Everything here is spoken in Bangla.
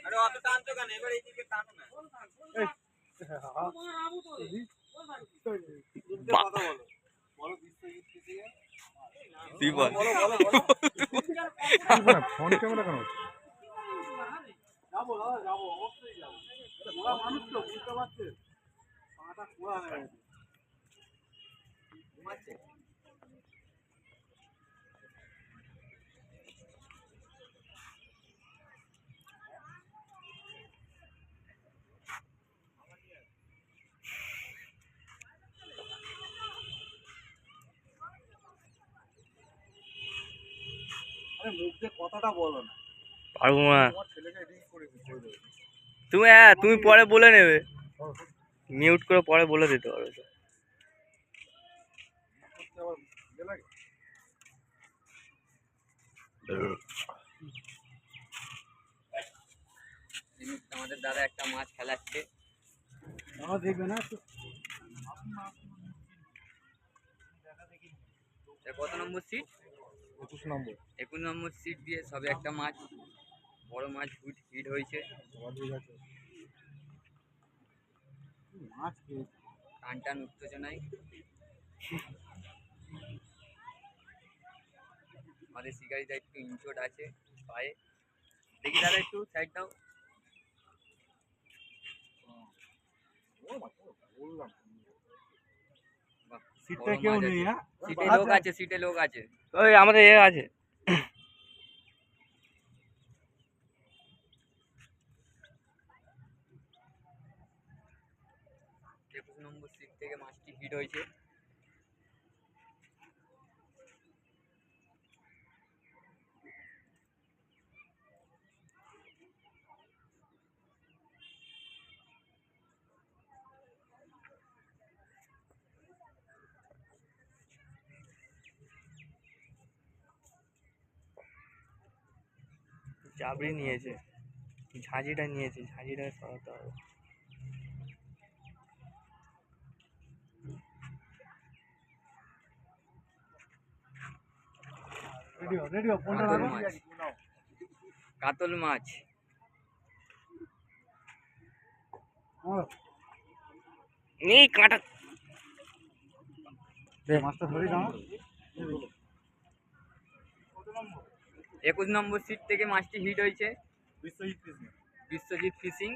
আরে অত টানছো কেন? এবার এইদিকে টানো না। কথা বলো। বলো বিশ্বজিৎ থেকে। তুই বল। বলো ফোন ক্যামেরা কেন? যাবো দাদা, যাবো, অবশ্যই যাবো। ওরা মানুষ তো বুঝতে পারছে। পাটা খোলা হয়ে গেছে। ঘুমাচ্ছে। আরে মুখ দিয়ে কথাটা বলো না। পারবো না। তোমার ছেলেকে রিং করে দিতে হবে। তুমি পরে বলে নেবে, মিউট করে পরে বলে দিতে পারবে। আমাদের দাদা একটা মাছ খেলাচ্ছে। দেখবে না কত নম্বর সিট? 21 নম্বর। 21 নম্বর সিট দিয়ে সবে একটা মাছ, বড় মাছ হিট হয়েছে। মাছ টান টান উত্তেজনায় আমাদের শিকারিটা একটু ইনচোট আছে পায়ে। দেখি দাদা একটু সাইড দাও। সিটটা কেউ নেই। হ্যাঁ, সিটে লোক আছে, সিটে লোক আছে। ওই আমাদের এ আছে। 21 নম্বর সিট থেকে মাছটি হিট হয়েছে। চাবড়ি নিয়েছে, ঝাঁঝিটা নিয়েছে, ঝাঁঝিটা সরাতে হবে। কাতল মাছ। এই কাঁটা মাছটা ধরে দাও। 21 নম্বর সিট থেকে মাছটি হিট হয়েছে। বিশ্বজিৎ বিশ্বজিৎ ফিশিং।